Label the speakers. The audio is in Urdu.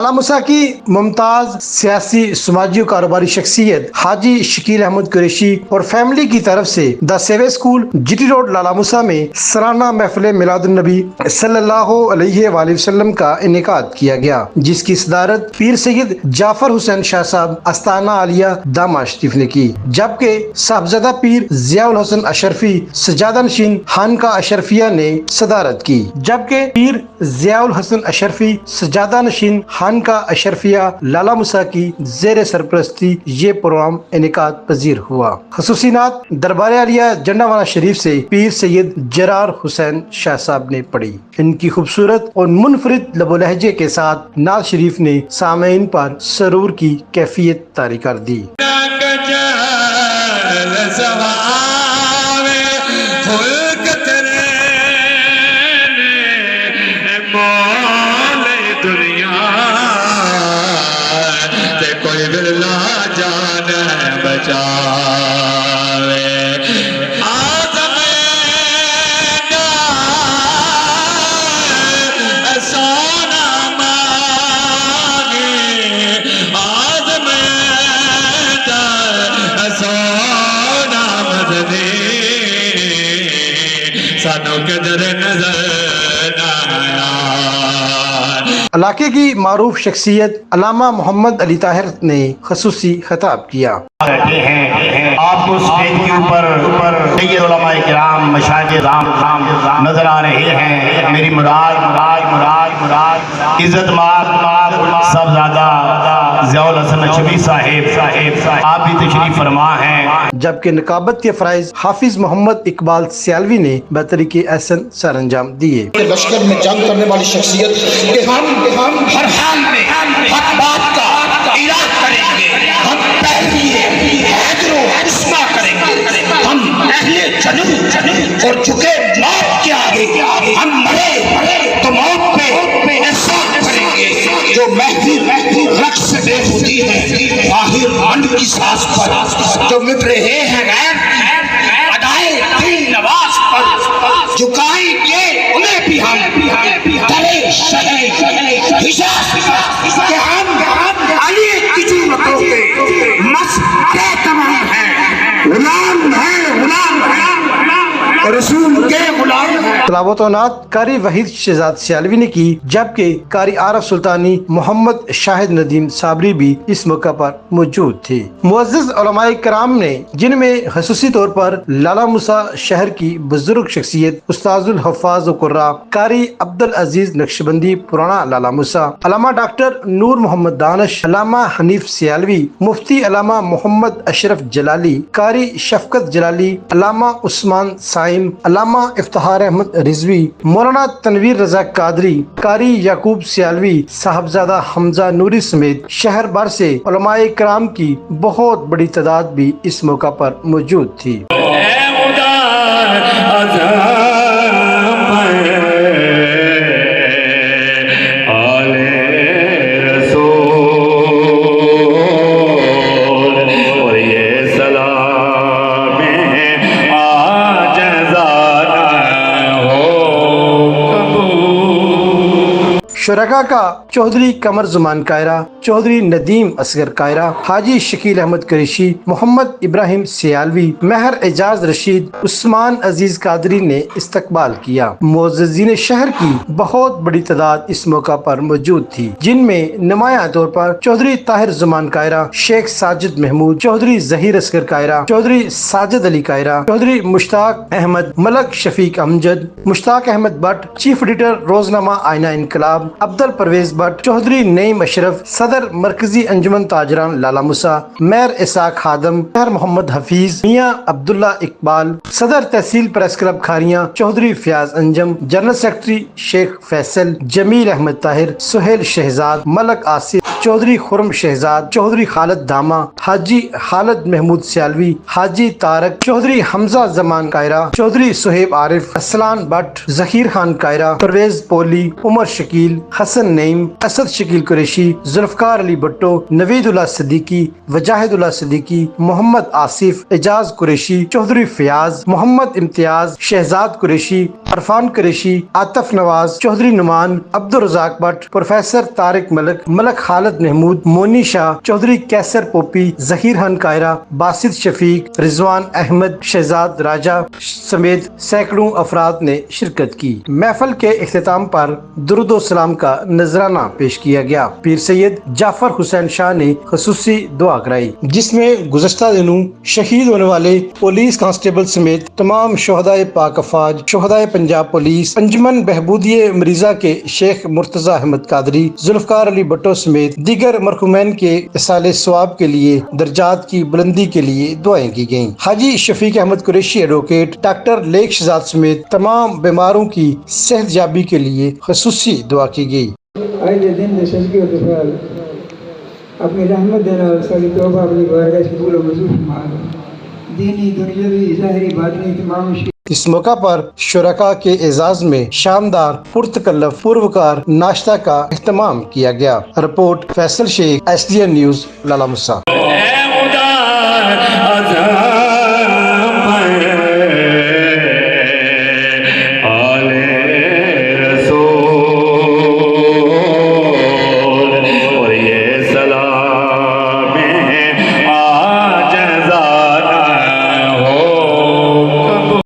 Speaker 1: لالہ کی ممتاز سیاسی سماجی و کاروباری شخصیت حاجی شکیل احمد قریشی اور فیملی کی طرف سے دا سیوے اسکول جی ٹی روڈ لالہ موسیٰ میں سالانہ محفل میلاد النبی صلی اللہ علیہ وآلہ وسلم کا انعقاد کیا گیا، جس کی صدارت پیر سید جعفر حسین شاہ صاحب استانہ عالیہ دامہ شریف نے کی، جبکہ صاحبزادہ پیر ضیاء الحسن اشرفی سجادہ نشین خانقاہ اشرفیہ نے صدارت کی، جبکہ پیر ضیاء الحسن اشرفی سجادہ نشین خانقاہ اشرفیہ لالہ موسیٰ کی زیر سرپرستی یہ پروگرام انعقاد پذیر ہوا۔ خصوصی نعت دربار عالیہ جنڈاوانہ شریف سے پیر سید جرار حسین شاہ صاحب نے پڑھی۔ ان کی خوبصورت اور منفرد لب و لہجے کے ساتھ نعت شریف نے سامعین پر سرور کی کیفیت طاری کر دی۔ علاقے کی معروف شخصیت علامہ محمد علی طاہر نے خصوصی خطاب کیا۔
Speaker 2: آپ کو اسٹیج کے اوپر سید علماء کرام مشائخ رام نظر آ رہے ہیں۔ میری مراد عزت مآب صاحبزادہ ضیاء الحسن اشرفی صاحب آپ بھی تشریف فرما ہیں،
Speaker 1: جبکہ نقابت کے فرائض حافظ محمد اقبال سیالوی نے بطریق احسن سر انجام دیے۔
Speaker 3: لشکر میں جنگ کرنے والی شخصیت کہ ہم ہر حال میں حق بات کا اعلان کریں گے، ہم پہلی حیدر و عصمہ کریں گے، ہم اہل جنوب اور جھکے موت کے آگے، ہم مرے تو موت پہ احسان کریں گے۔ جو محفل رقص بے خودی ہے باہر من کی ساز پر، جو مٹ رہے ہیں غیر ادائے دل نواز پر، جھکائیں گے انہیں بھی ہم درے شہر حجاز کہ ہم علی کی جورتوں کے مسجد تمام ہیں، غلام ہیں رسول کے غلام ہیں۔
Speaker 1: تلاوت و نعت قاری وحید شہزاد سیالوی نے کی، جبکہ قاری عارف سلطانی محمد شاہد ندیم صابری بھی اس موقع پر موجود تھے۔ معزز علماء کرام نے، جن میں خصوصی طور پر لالہ موسیٰ شہر کی بزرگ شخصیت استاذ الحفاظ و قراء قاری عبدالعزیز نقشبندی پرانا لالہ موسیٰ، علامہ ڈاکٹر نور محمد دانش، علامہ حنیف سیالوی، مفتی علامہ محمد اشرف جلالی، قاری شفقت جلالی، علامہ عثمان سائم، علامہ افتخار احمد رضوی، مولانا تنویر رضا قادری، قاری یعقوب سیالوی، صاحبزادہ حمزہ نوری سمیت شہر بھر سے علماء کرام کی بہت بڑی تعداد بھی اس موقع پر موجود تھی۔ شرکا کا چودھری قمر زمان قائرہ، چودھری ندیم اصغر قائرہ، حاجی شکیل احمد قریشی، محمد ابراہیم سیالوی، مہر اعجاز رشید، عثمان عزیز قادری نے استقبال کیا۔ معززین شہر کی بہت بڑی تعداد اس موقع پر موجود تھی، جن میں نمایاں طور پر چودھری طاہر زمان قائرہ، شیخ ساجد محمود، چودھری ظہیر اصغر قائرہ، چودھری ساجد علی قائرہ، چودھری مشتاق احمد، ملک شفیق امجد، مشتاق احمد بٹ، چیف ایڈیٹر روزنامہ آئینہ انقلاب عبدل پرویز بٹ، چودھری نعیم اشرف، صدر مرکزی انجمن تاجران لالہ موسیٰ، میر اسحاق خادم، مہر محمد حفیظ، میاں عبداللہ اقبال، صدر تحصیل press club Kharian Chaudhry Fayyaz Anjum, general secretary Sheikh Faisal, Jamil Ahmad Tahir, Sohail Shahzad, Malik Asif, Chaudhry Khurram Shahzad, Chaudhry Khalid دامہ، Haji Khalid Mahmood Sialvi, Haji Tariq, Chaudhry Hamza Zaman Kaira, Chaudhry Suhaib Arif, اسلان but, Zaheer Khan Kaira, Pervez Poly, Umar Shakeel, Hasan Naeem, Asad Shakeel Qureshi, Zulfiqar Ali Bhutto, Naveed Allah Siddiqui, وجاہد Allah Siddiqui, Muhammad Asif, Ejaz Qureshi, Chaudhry Fayyaz, Mohammad Imtiaz, Shahzad Qureshi, Irfan Qureshi, Atif Nawaz, Chaudhry Noman, Abdul Razzaq but, professor Tariq ملک، ملک خالد محمود، مونی شاہ، چودھری کیسر پوپی، ظہیر خان کائرہ، باسط شفیق، رضوان احمد، شہزاد راجہ سمیت سینکڑوں افراد نے شرکت کی۔ محفل کے اختتام پر درود و سلام کا نذرانہ پیش کیا گیا۔ پیر سید جعفر حسین شاہ نے خصوصی دعا کرائی، جس میں گزشتہ دنوں شہید ہونے والے پولیس کانسٹیبل سمیت تمام شہدائے پاک افواج، شہدائے پنجاب پولیس، انجمن بہبودیہ مریضہ کے شیخ مرتضی احمد قادری، ذوالفقار علی بھٹو سمیت دیگر مرحومین کے ایصال ثواب کے لیے درجات کی بلندی کے لیے دعائیں کی گئیں۔ حاجی شفیق احمد قریشی ایڈوکیٹ، ڈاکٹر لیک شہزاد سمیت تمام بیماروں کی صحت یابی کے لیے خصوصی دعا کی گئی۔
Speaker 4: آج دن تشکیل و دفعال اپنی رحمت دینا اور ساری توبہ اپنی بارگاہ سے قبول و منظور فرمائے۔ دینی دنیاوی ظاہری باطنی تمام
Speaker 1: اس موقع پر شرکاء کے اعزاز میں شاندار پرتکلف پروکار ناشتہ کا اہتمام کیا گیا۔ رپورٹ فیصل شیخ، SDN نیوز، لالہ مسا۔